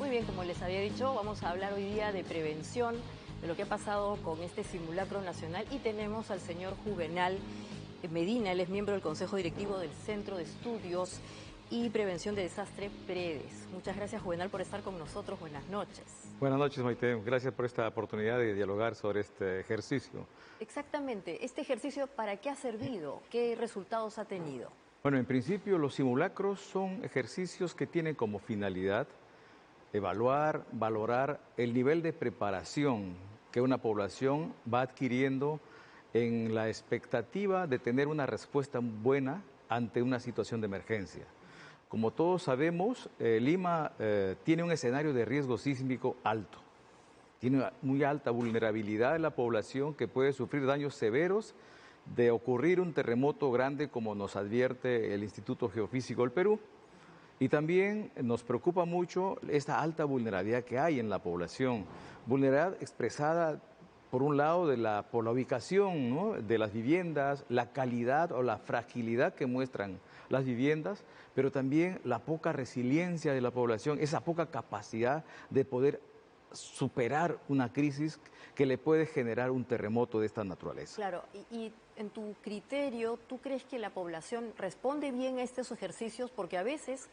Muy bien, como les había dicho, vamos a hablar hoy día de prevención, de lo que ha pasado con este simulacro nacional, y tenemos al señor Juvenal Medina. Él es miembro del Consejo Directivo del Centro de Estudios y Prevención de Desastre PREDES. Muchas gracias, Juvenal, por estar con nosotros. Buenas noches. Buenas noches, Maite. Gracias por esta oportunidad de dialogar sobre este ejercicio. Exactamente. ¿Este ejercicio para qué ha servido? ¿Qué resultados ha tenido? Bueno, en principio los simulacros son ejercicios que tienen como finalidad evaluar, valorar el nivel de preparación que una población va adquiriendo en la expectativa de tener una respuesta buena ante una situación de emergencia. Como todos sabemos, Lima tiene un escenario de riesgo sísmico alto. Tiene una muy alta vulnerabilidad de la población que puede sufrir daños severos de ocurrir un terremoto grande, como nos advierte el Instituto Geofísico del Perú. Y también nos preocupa mucho esta alta vulnerabilidad que hay en la población. Vulnerabilidad expresada, por un lado, por la ubicación, ¿no?, de las viviendas, la calidad o la fragilidad que muestran las viviendas, pero también la poca resiliencia de la población, esa poca capacidad de poder superar una crisis que le puede generar un terremoto de esta naturaleza. Claro, y en tu criterio, ¿tú crees que la población responde bien a estos ejercicios? Porque a veces,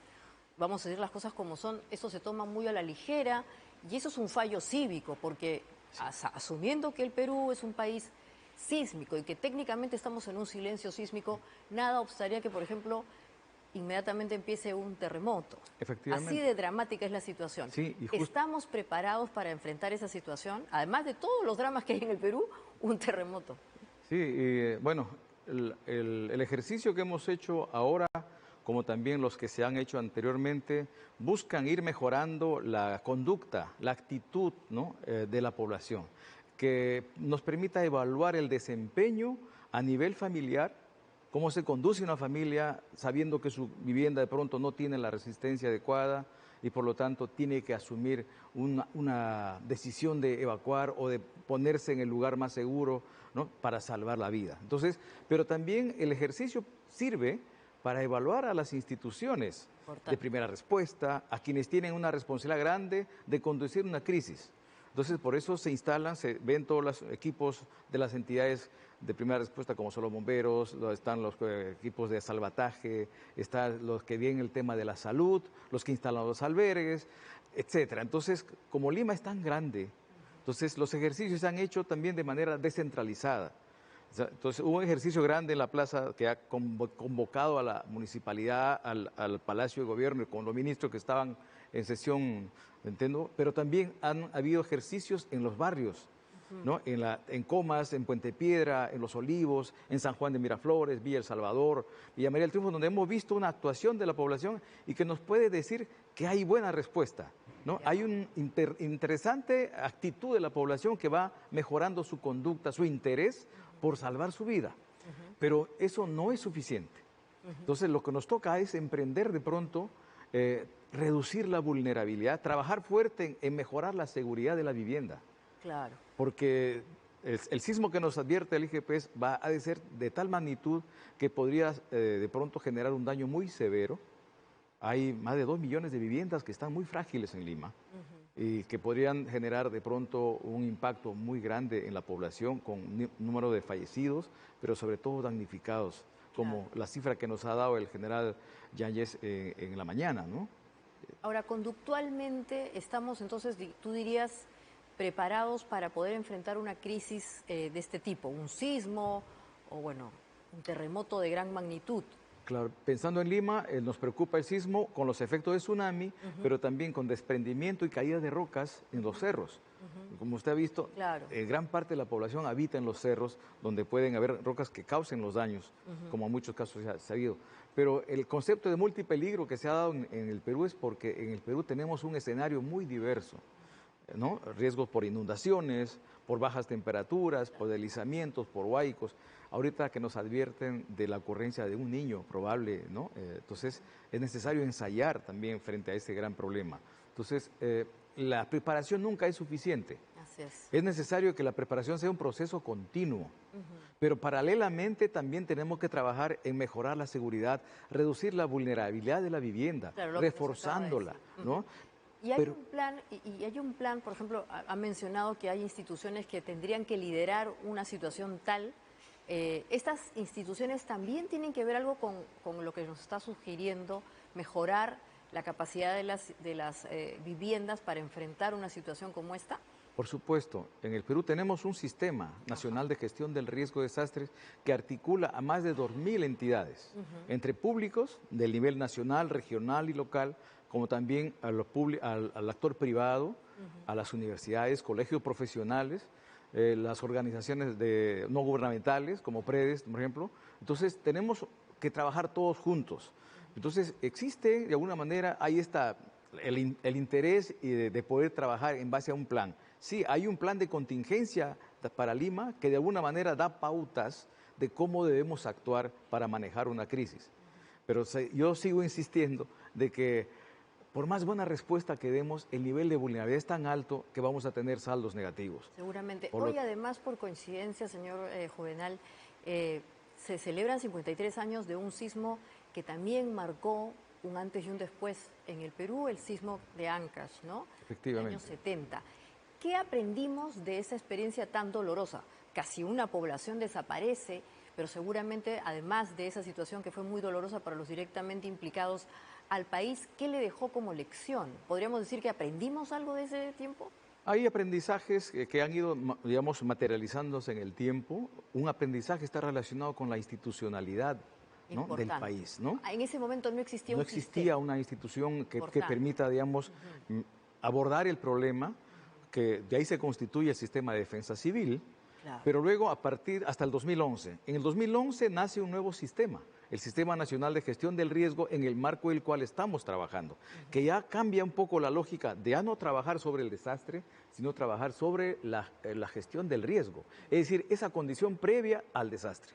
vamos a decir las cosas como son, eso se toma muy a la ligera y eso es un fallo cívico, porque asumiendo que el Perú es un país sísmico y que técnicamente estamos en un silencio sísmico, nada obstaría que, por ejemplo, inmediatamente empiece un terremoto. Efectivamente. Así de dramática es la situación. Sí, ¿Estamos preparados para enfrentar esa situación? Además de todos los dramas que hay en el Perú, un terremoto. Sí, bueno, el ejercicio que hemos hecho ahora, como también los que se han hecho anteriormente, buscan ir mejorando la conducta, la actitud, ¿no?, de la población, que nos permita evaluar el desempeño a nivel familiar, cómo se conduce una familia sabiendo que su vivienda de pronto no tiene la resistencia adecuada y por lo tanto tiene que asumir una decisión de evacuar o de ponerse en el lugar más seguro, ¿no?, para salvar la vida. Entonces, pero también el ejercicio sirve para evaluar a las instituciones de primera respuesta, a quienes tienen una responsabilidad grande de conducir una crisis. Entonces, por eso se instalan, se ven todos los equipos de las entidades de primera respuesta, como son los bomberos, están los equipos de salvataje, están los que ven el tema de la salud, los que instalan los albergues, etcétera. Entonces, como Lima es tan grande, entonces los ejercicios se han hecho también de manera descentralizada. Entonces, hubo un ejercicio grande en la plaza que ha convocado a la municipalidad, al Palacio de Gobierno, con los ministros que estaban en sesión, entiendo, pero también han habido ejercicios en los barrios, ¿no?, en Comas, en Puente Piedra, en Los Olivos, en San Juan de Miraflores, Villa El Salvador, Villa María del Triunfo, donde hemos visto una actuación de la población y que nos puede decir que hay buena respuesta, ¿no? Hay una interesante actitud de la población que va mejorando su conducta, su interés por salvar su vida, pero eso no es suficiente. Entonces, lo que nos toca es emprender de pronto, reducir la vulnerabilidad, trabajar fuerte en mejorar la seguridad de la vivienda. Claro. Porque el sismo que nos advierte el IGPES ha de ser de tal magnitud que podría de pronto generar un daño muy severo. Hay más de 2 millones de viviendas que están muy frágiles en Lima y que podrían generar de pronto un impacto muy grande en la población con un número de fallecidos, pero sobre todo damnificados, como la cifra que nos ha dado el general Yáñez en la mañana, ¿no? Ahora, conductualmente, estamos entonces, tú dirías, preparados para poder enfrentar una crisis de este tipo, un sismo o, bueno, un terremoto de gran magnitud. Claro, pensando en Lima, nos preocupa el sismo con los efectos de tsunami, pero también con desprendimiento y caída de rocas en los cerros. Como usted ha visto, claro, gran parte de la población habita en los cerros, donde pueden haber rocas que causen los daños, como en muchos casos se ha sabido. Pero el concepto de multipeligro que se ha dado en el Perú es porque en el Perú tenemos un escenario muy diverso, ¿no? Riesgos por inundaciones, por bajas temperaturas, por deslizamientos, por huaicos. Ahorita que nos advierten de la ocurrencia de un niño probable, ¿no? Entonces es necesario ensayar también frente a ese gran problema. Entonces, la preparación nunca es suficiente. Así es. Es necesario que la preparación sea un proceso continuo, pero paralelamente también tenemos que trabajar en mejorar la seguridad, reducir la vulnerabilidad de la vivienda, Claro, reforzándola, ¿no? Y hay pero un plan, y hay un plan, por ejemplo, ha mencionado que hay instituciones que tendrían que liderar una situación tal. Estas instituciones también tienen que ver algo con lo que nos está sugiriendo, mejorar la capacidad de las viviendas para enfrentar una situación como esta. por supuesto, en el Perú tenemos un sistema nacional de gestión del riesgo de desastres que articula a más de 2.000 entidades, entre públicos del nivel nacional, regional y local, como también al actor privado, a las universidades, colegios profesionales, las organizaciones no gubernamentales, como PREDES, por ejemplo. Entonces, tenemos que trabajar todos juntos. Entonces, existe, de alguna manera, el interés de poder trabajar en base a un plan. Sí, hay un plan de contingencia para Lima que de alguna manera da pautas de cómo debemos actuar para manejar una crisis. Pero yo sigo insistiendo de que por más buena respuesta que demos, el nivel de vulnerabilidad es tan alto que vamos a tener saldos negativos. Seguramente. Hoy, además, por coincidencia, señor Juvenal, se celebran 53 años de un sismo que también marcó un antes y un después en el Perú, el sismo de Ancash, ¿no? Efectivamente. En los años 70. ¿Qué aprendimos de esa experiencia tan dolorosa? Casi una población desaparece, pero seguramente, además de esa situación que fue muy dolorosa para los directamente implicados, al país, ¿qué le dejó como lección? ¿Podríamos decir que aprendimos algo de ese tiempo? Hay aprendizajes que han ido, digamos, materializándose en el tiempo. Un aprendizaje está relacionado con la institucionalidad, ¿no?, del país, ¿no? En ese momento no existía No un existía sistema. una institución que permita, digamos, abordar el problema, que de ahí se constituye el sistema de defensa civil, Claro. pero luego hasta el 2011. En el 2011 nace un nuevo sistema, el Sistema Nacional de Gestión del Riesgo, en el marco del cual estamos trabajando, que ya cambia un poco la lógica de ya no trabajar sobre el desastre, sino trabajar sobre la gestión del riesgo, es decir, esa condición previa al desastre,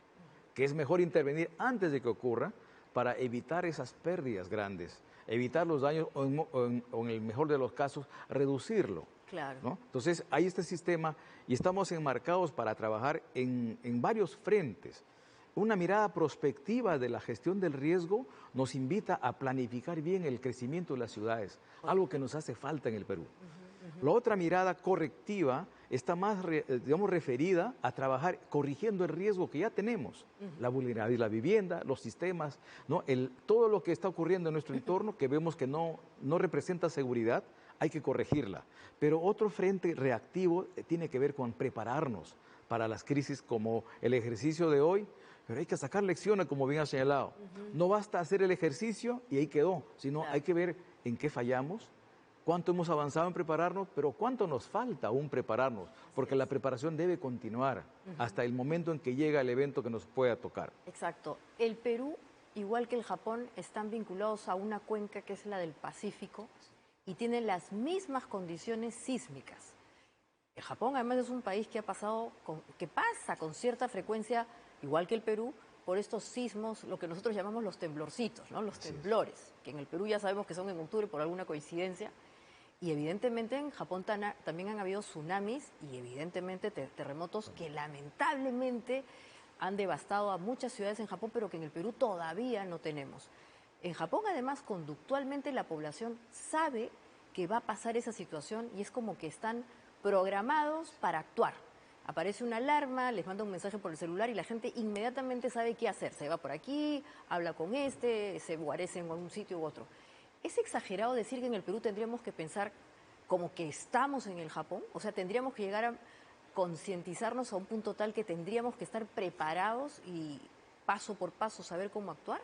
que es mejor intervenir antes de que ocurra para evitar esas pérdidas grandes, evitar los daños o en el mejor de los casos, reducirlo. Claro. ¿No? Entonces, hay este sistema y estamos enmarcados para trabajar en varios frentes. Una mirada prospectiva de la gestión del riesgo nos invita a planificar bien el crecimiento de las ciudades, algo que nos hace falta en el Perú. La otra mirada correctiva está más, digamos, referida a trabajar corrigiendo el riesgo que ya tenemos, la vulnerabilidad de la vivienda, los sistemas, ¿no? Todo lo que está ocurriendo en nuestro entorno que vemos que no representa seguridad, hay que corregirla. Pero otro frente reactivo tiene que ver con prepararnos para las crisis como el ejercicio de hoy, pero hay que sacar lecciones, como bien ha señalado. No basta hacer el ejercicio y ahí quedó, sino hay que ver en qué fallamos, cuánto hemos avanzado en prepararnos, pero cuánto nos falta aún prepararnos, porque la preparación debe continuar hasta el momento en que llega el evento que nos pueda tocar. Exacto. El Perú, igual que el Japón, están vinculados a una cuenca que es la del Pacífico y tienen las mismas condiciones sísmicas. El Japón, además, es un país que pasa con cierta frecuencia, igual que el Perú, por estos sismos, lo que nosotros llamamos los temblorcitos, ¿no? Los temblores, que en el Perú ya sabemos que son en octubre por alguna coincidencia. Y evidentemente en Japón también han habido tsunamis y evidentemente terremotos que lamentablemente han devastado a muchas ciudades en Japón, pero que en el Perú todavía no tenemos. En Japón, además, conductualmente la población sabe que va a pasar esa situación y es como que están programados para actuar. Aparece una alarma, les manda un mensaje por el celular y la gente inmediatamente sabe qué hacer. Se va por aquí, habla con se guarece en un sitio u otro. ¿Es exagerado decir que en el Perú tendríamos que pensar como que estamos en el Japón? O sea, tendríamos que llegar a concientizarnos a un punto tal que tendríamos que estar preparados y paso por paso saber cómo actuar,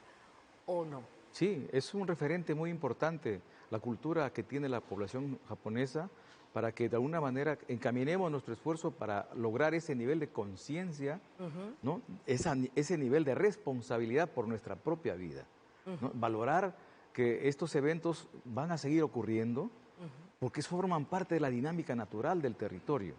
¿o no? Sí, es un referente muy importante la cultura que tiene la población japonesa para que de alguna manera encaminemos nuestro esfuerzo para lograr ese nivel de conciencia, ¿no? Ese nivel de responsabilidad por nuestra propia vida, ¿no? Valorar que estos eventos van a seguir ocurriendo porque forman parte de la dinámica natural del territorio.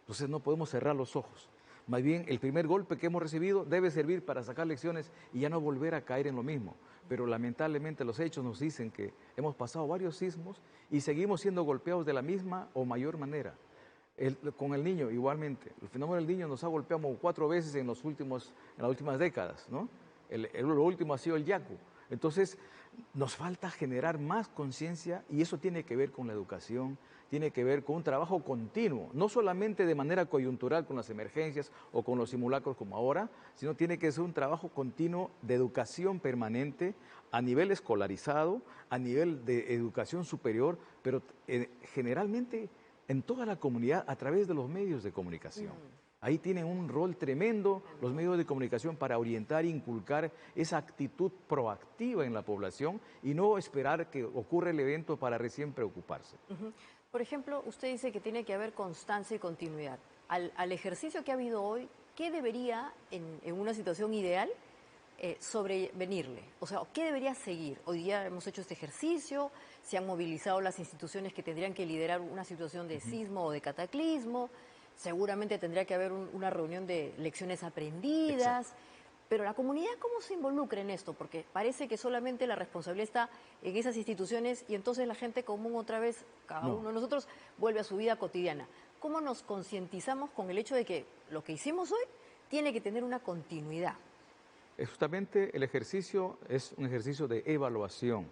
Entonces no podemos cerrar los ojos. Más bien, el primer golpe que hemos recibido debe servir para sacar lecciones y ya no volver a caer en lo mismo. Pero lamentablemente los hechos nos dicen que hemos pasado varios sismos y seguimos siendo golpeados de la misma o mayor manera. Con el niño igualmente. El fenómeno del niño nos ha golpeado como 4 veces en las últimas décadas, ¿no? Lo último ha sido el Yaku. Entonces, nos falta generar más conciencia y eso tiene que ver con la educación, tiene que ver con un trabajo continuo, no solamente de manera coyuntural con las emergencias o con los simulacros como ahora, sino tiene que ser un trabajo continuo de educación permanente a nivel escolarizado, a nivel de educación superior, pero generalmente en toda la comunidad a través de los medios de comunicación. Ahí tienen un rol tremendo los medios de comunicación para orientar e inculcar esa actitud proactiva en la población y no esperar que ocurra el evento para recién preocuparse. Por ejemplo, usted dice que tiene que haber constancia y continuidad. Al ejercicio que ha habido hoy, ¿qué debería, en una situación ideal, sobrevenirle? O sea, ¿qué debería seguir? Hoy día hemos hecho este ejercicio, se han movilizado las instituciones que tendrían que liderar una situación de sismo o de cataclismo, seguramente tendría que haber una reunión de lecciones aprendidas. Exacto. Pero la comunidad, ¿cómo se involucra en esto? Porque parece que solamente la responsabilidad está en esas instituciones y entonces la gente común otra vez, cada uno de nosotros, vuelve a su vida cotidiana. ¿Cómo nos concientizamos con el hecho de que lo que hicimos hoy tiene que tener una continuidad? Justamente el ejercicio es un ejercicio de evaluación.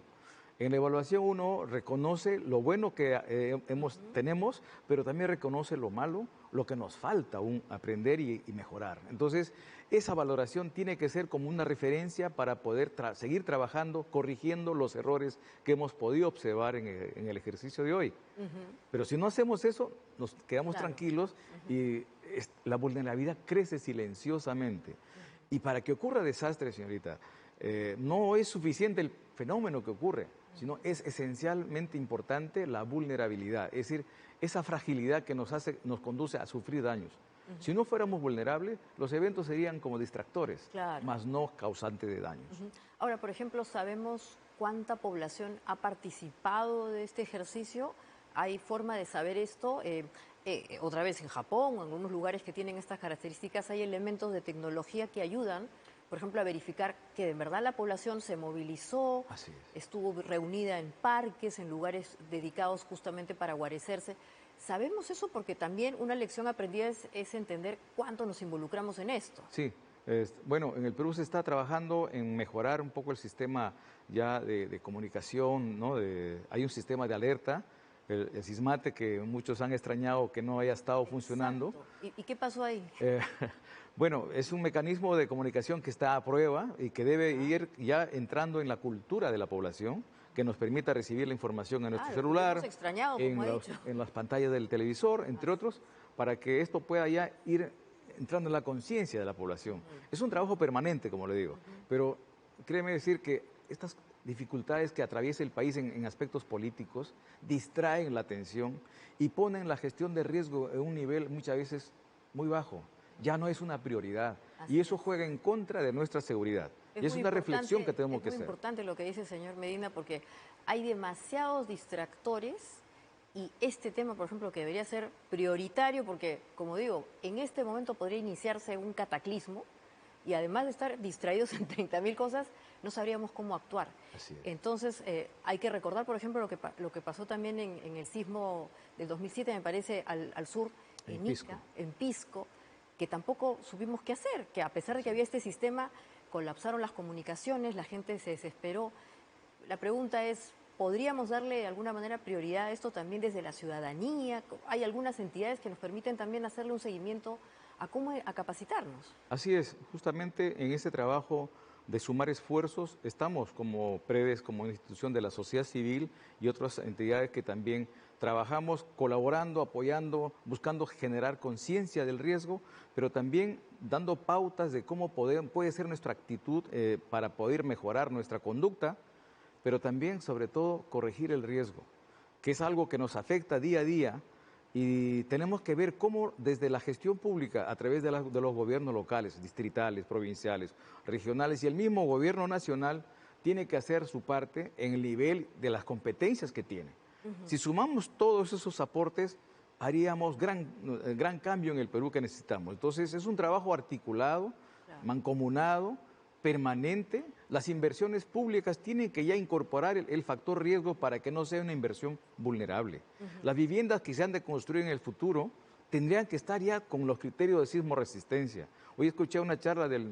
En la evaluación uno reconoce lo bueno que tenemos, pero también reconoce lo malo, lo que nos falta aún aprender y mejorar. Entonces, esa valoración tiene que ser como una referencia para poder seguir trabajando, corrigiendo los errores que hemos podido observar en el ejercicio de hoy. Pero si no hacemos eso, nos quedamos tranquilos y la vulnerabilidad crece silenciosamente. Y para que ocurra desastre, señorita, no es suficiente el fenómeno que ocurre, sino es esencialmente importante la vulnerabilidad, es decir, esa fragilidad que nos conduce a sufrir daños. Si no fuéramos vulnerables, los eventos serían como distractores, más no causantes de daños. Ahora, por ejemplo, ¿sabemos cuánta población ha participado de este ejercicio? ¿Hay forma de saber esto? Otra vez en Japón o en algunos lugares que tienen estas características hay elementos de tecnología que ayudan, por ejemplo, a verificar que de verdad la población se movilizó, estuvo reunida en parques, en lugares dedicados justamente para guarecerse. ¿Sabemos eso? Porque también una lección aprendida es entender cuánto nos involucramos en esto. Sí, bueno, en el Perú se está trabajando en mejorar un poco el sistema ya de comunicación, ¿no? Hay un sistema de alerta, el SISMATE, que muchos han extrañado que no haya estado funcionando. ¿Y qué pasó ahí? Bueno, es un mecanismo de comunicación que está a prueba y que debe ir ya entrando en la cultura de la población, que nos permita recibir la información en nuestro celular, en las pantallas del televisor, entre otros, para que esto pueda ya ir entrando en la conciencia de la población. Es un trabajo permanente, como le digo, pero créeme decir que estas dificultades que atraviesa el país en aspectos políticos distraen la atención y ponen la gestión de riesgo en un nivel muchas veces muy bajo. Ya no es una prioridad y eso juega en contra de nuestra seguridad. Y es una reflexión que tenemos que hacer. Es muy importante lo que dice el señor Medina porque hay demasiados distractores y este tema, por ejemplo, que debería ser prioritario porque, como digo, en este momento podría iniciarse un cataclismo y además de estar distraídos en 30.000 cosas, no sabríamos cómo actuar. Entonces, hay que recordar, por ejemplo, lo que pasó también en el sismo del 2007, me parece, al sur, en Ica, en Pisco, que tampoco supimos qué hacer, que a pesar de que había este sistema, colapsaron las comunicaciones, la gente se desesperó. La pregunta es, ¿podríamos darle de alguna manera prioridad a esto también desde la ciudadanía? Hay algunas entidades que nos permiten también hacerle un seguimiento a capacitarnos. Así es, justamente en ese trabajo de sumar esfuerzos estamos como PREDES, como institución de la sociedad civil y otras entidades que también trabajamos colaborando, apoyando, buscando generar conciencia del riesgo, pero también dando pautas de cómo puede ser nuestra actitud para poder mejorar nuestra conducta, pero también, sobre todo, corregir el riesgo, que es algo que nos afecta día a día y tenemos que ver cómo desde la gestión pública, a través de los gobiernos locales, distritales, provinciales, regionales y el mismo gobierno nacional, tiene que hacer su parte en el nivel de las competencias que tiene. Si sumamos todos esos aportes, haríamos gran cambio en el Perú que necesitamos. Entonces, es un trabajo articulado, mancomunado, permanente. Las inversiones públicas tienen que ya incorporar el factor riesgo para que no sea una inversión vulnerable. Las viviendas que se han de construir en el futuro tendrían que estar ya con los criterios de sismo resistencia. Hoy escuché una charla del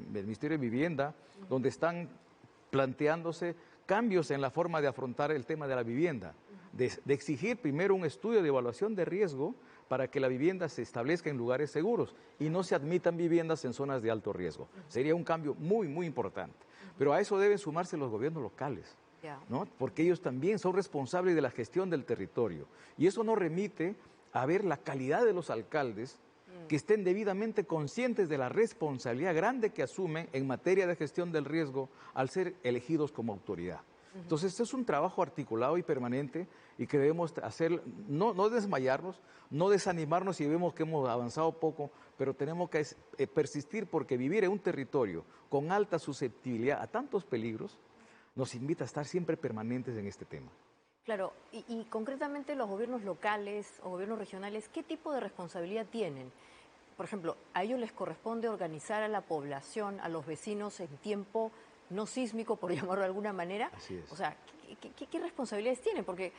Ministerio de Vivienda donde están planteándose cambios en la forma de afrontar el tema de la vivienda, de exigir primero un estudio de evaluación de riesgo para que la vivienda se establezca en lugares seguros y no se admitan viviendas en zonas de alto riesgo. Sería un cambio muy, muy importante. Pero a eso deben sumarse los gobiernos locales, ¿no? Porque ellos también son responsables de la gestión del territorio. Y eso nos remite a ver la calidad de los alcaldes que estén debidamente conscientes de la responsabilidad grande que asumen en materia de gestión del riesgo al ser elegidos como autoridad. Entonces, este es un trabajo articulado y permanente y que debemos hacer, no desmayarnos, no desanimarnos si vemos que hemos avanzado poco, pero tenemos que persistir porque vivir en un territorio con alta susceptibilidad a tantos peligros nos invita a estar siempre permanentes en este tema. Claro, y concretamente los gobiernos locales o gobiernos regionales, ¿qué tipo de responsabilidad tienen? Por ejemplo, a ellos les corresponde organizar a la población, a los vecinos en tiempo no sísmico, por llamarlo de alguna manera. Así es. O sea, ¿qué responsabilidades tienen? Porque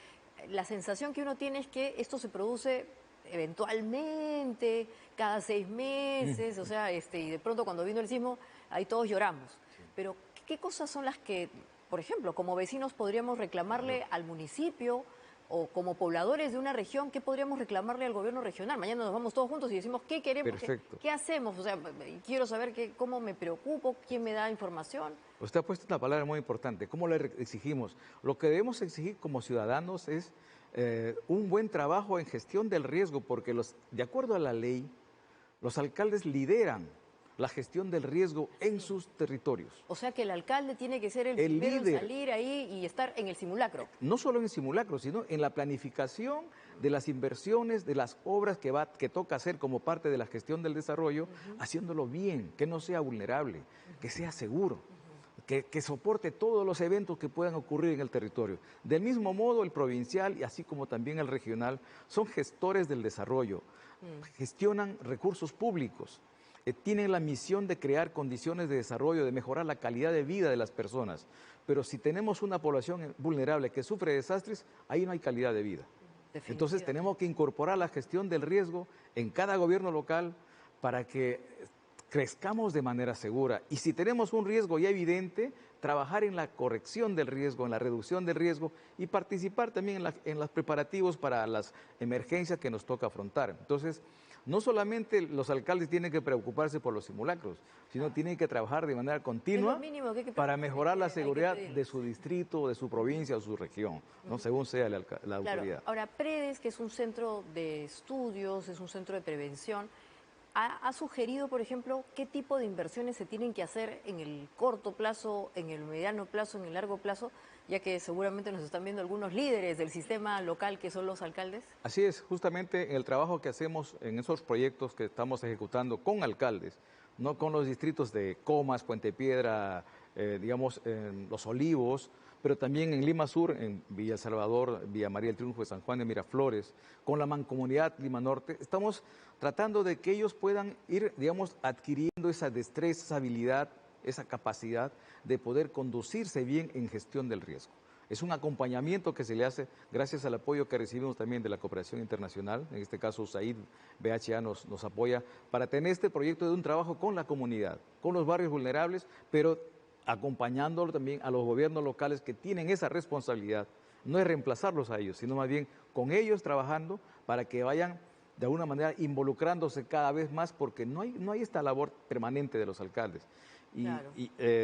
la sensación que uno tiene es que esto se produce eventualmente, cada 6 meses, o sea, y de pronto cuando vino el sismo, ahí todos lloramos. Sí. Pero, ¿qué cosas son las que, por ejemplo, como vecinos podríamos reclamarle al municipio o como pobladores de una región, qué podríamos reclamarle al gobierno regional? Mañana nos vamos todos juntos y decimos, ¿qué queremos? ¿Qué hacemos? O sea, quiero saber cómo me preocupo, quién me da información. Usted ha puesto una palabra muy importante, ¿cómo le exigimos? Lo que debemos exigir como ciudadanos es un buen trabajo en gestión del riesgo, porque de acuerdo a la ley, los alcaldes lideran la gestión del riesgo en sus territorios. O sea que el alcalde tiene que ser el primero líder en salir ahí y estar en el simulacro. No solo en el simulacro, sino en la planificación de las inversiones, de las obras que toca hacer como parte de la gestión del desarrollo, haciéndolo bien, que no sea vulnerable, que sea seguro. Que soporte todos los eventos que puedan ocurrir en el territorio. Del mismo modo, el provincial y así como también el regional son gestores del desarrollo, gestionan recursos públicos, tienen la misión de crear condiciones de desarrollo, de mejorar la calidad de vida de las personas. Pero si tenemos una población vulnerable que sufre desastres, ahí no hay calidad de vida. Entonces tenemos que incorporar la gestión del riesgo en cada gobierno local para que crezcamos de manera segura. Y si tenemos un riesgo ya evidente, trabajar en la corrección del riesgo, en la reducción del riesgo y participar también en los preparativos para las emergencias que nos toca afrontar. Entonces, no solamente los alcaldes tienen que preocuparse por los simulacros, sino tienen que trabajar de manera continua para mejorar la seguridad de su distrito, de su provincia o su región, ¿no? Según sea la autoridad. Ahora, PREDES, que es un centro de estudios, es un centro de prevención, ¿ha sugerido, por ejemplo, qué tipo de inversiones se tienen que hacer en el corto plazo, en el mediano plazo, en el largo plazo, ya que seguramente nos están viendo algunos líderes del sistema local que son los alcaldes? Así es, justamente el trabajo que hacemos en esos proyectos que estamos ejecutando con alcaldes, no con los distritos de Comas, Puente Piedra, digamos, en Los Olivos, pero también en Lima Sur, en Villa El Salvador, Villa María del Triunfo de San Juan de Miraflores, con la Mancomunidad Lima Norte, estamos tratando de que ellos puedan ir, digamos, adquiriendo esa destreza, esa habilidad, esa capacidad de poder conducirse bien en gestión del riesgo. Es un acompañamiento que se le hace gracias al apoyo que recibimos también de la cooperación internacional, en este caso USAID, BHA nos apoya para tener este proyecto de un trabajo con la comunidad, con los barrios vulnerables, pero acompañándolo también a los gobiernos locales que tienen esa responsabilidad. No es reemplazarlos a ellos, sino más bien con ellos trabajando para que vayan de alguna manera involucrándose cada vez más, porque no hay esta labor permanente de los alcaldes. Y, claro.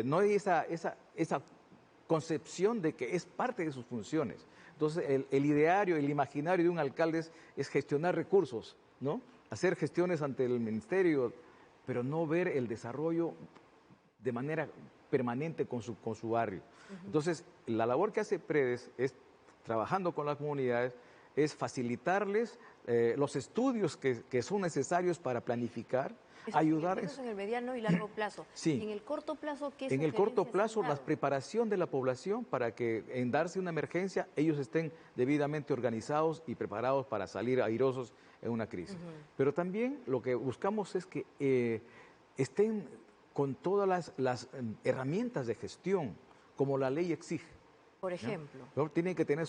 No hay esa concepción de que es parte de sus funciones. Entonces, el ideario, el imaginario de un alcalde es gestionar recursos, ¿no? Hacer gestiones ante el ministerio, pero no ver el desarrollo de manera permanente con su barrio. Entonces, la labor que hace PREDES es, trabajando con las comunidades, es facilitarles los estudios que son necesarios para planificar, ayudar. Eso en el mediano y largo plazo. Sí. En el corto plazo, ¿qué En el corto plazo, la preparación de la población para que en darse una emergencia ellos estén debidamente organizados y preparados para salir airosos en una crisis. Pero también lo que buscamos es que estén con todas las herramientas de gestión, como la ley exige. Por ejemplo. ¿No? Tienen que tener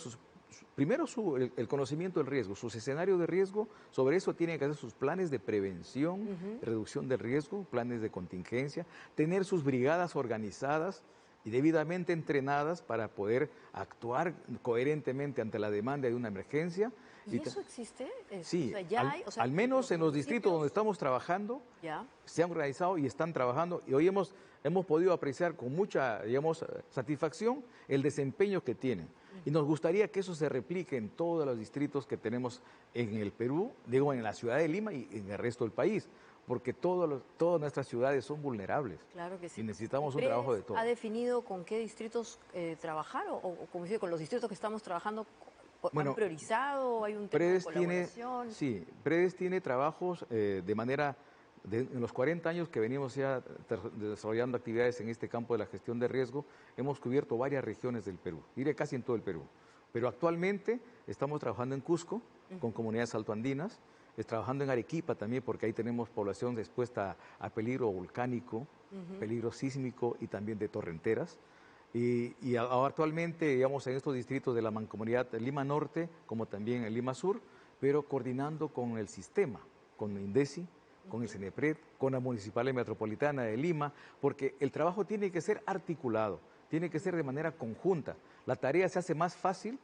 primero el conocimiento del riesgo, sus escenarios de riesgo, sobre eso tienen que hacer sus planes de prevención, reducción del riesgo, planes de contingencia, tener sus brigadas organizadas y debidamente entrenadas para poder actuar coherentemente ante la demanda de una emergencia. ¿Y eso existe? Sí, O sea, ya hay, o sea, al menos en los distritos donde municipios estamos trabajando, ya. se han organizado y están trabajando, y hoy hemos podido apreciar con mucha, digamos, satisfacción el desempeño que tienen. Y nos gustaría que eso se replique en todos los distritos que tenemos en el Perú, digo, en la ciudad de Lima y en el resto del país, porque todas nuestras ciudades son vulnerables. Claro que sí. Y necesitamos un ¿PREDES trabajo de todos. ha definido con qué distritos trabajar o como dice, con los distritos que estamos trabajando? Bueno, ¿Han priorizado? ¿Hay un tema de PREDES tiene, colaboración? sí, PREDES tiene trabajos de manera, en los 40 años que venimos ya desarrollando actividades en este campo de la gestión de riesgo, hemos cubierto varias regiones del Perú, diré casi en todo el Perú. Pero actualmente estamos trabajando en Cusco, con comunidades altoandinas, trabajando en Arequipa también, porque ahí tenemos población expuesta a peligro volcánico, peligro sísmico y también de torrenteras. Y actualmente, digamos, en estos distritos de la Mancomunidad de Lima Norte, como también en Lima Sur, pero coordinando con el sistema, con INDECI, con el CENEPRED, con la Municipal y Metropolitana de Lima, porque el trabajo tiene que ser articulado, tiene que ser de manera conjunta. La tarea se hace más fácil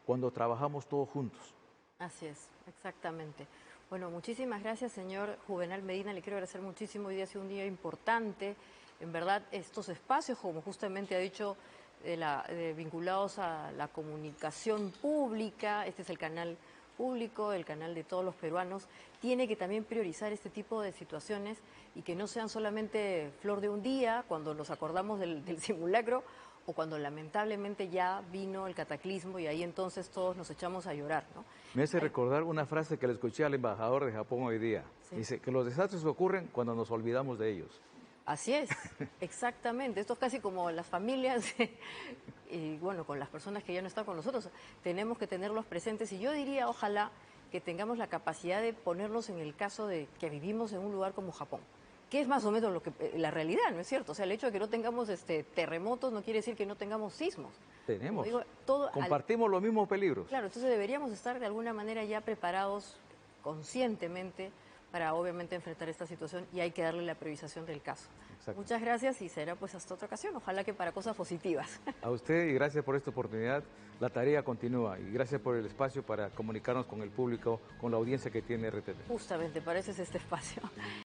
cuando trabajamos todos juntos. Así es, exactamente. Bueno, muchísimas gracias, señor Juvenal Medina. Le quiero agradecer muchísimo. Hoy día ha sido un día importante. En verdad, estos espacios, como justamente ha dicho, vinculados a la comunicación pública, este es el canal público, el canal de todos los peruanos, tiene que también priorizar este tipo de situaciones y que no sean solamente flor de un día, cuando nos acordamos del simulacro, o cuando lamentablemente ya vino el cataclismo y ahí entonces todos nos echamos a llorar, ¿no? Me hace recordar una frase que le escuché al embajador de Japón hoy día. Sí. Dice que los desastres ocurren cuando nos olvidamos de ellos. Así es, exactamente. Esto es casi como las familias y bueno, con las personas que ya no están con nosotros. Tenemos que tenerlos presentes y yo diría, ojalá, que tengamos la capacidad de ponernos en el caso de que vivimos en un lugar como Japón, que es más o menos la realidad, ¿no es cierto? O sea, el hecho de que no tengamos terremotos no quiere decir que no tengamos sismos. Tenemos. Digo, compartimos los mismos peligros. Claro, entonces deberíamos estar de alguna manera ya preparados conscientemente para obviamente enfrentar esta situación y hay que darle la priorización del caso. Exacto. Muchas gracias y será pues hasta otra ocasión, ojalá que para cosas positivas. A usted y gracias por esta oportunidad. La tarea continúa y gracias por el espacio para comunicarnos con el público, con la audiencia que tiene RTP. Justamente, para eso es este espacio.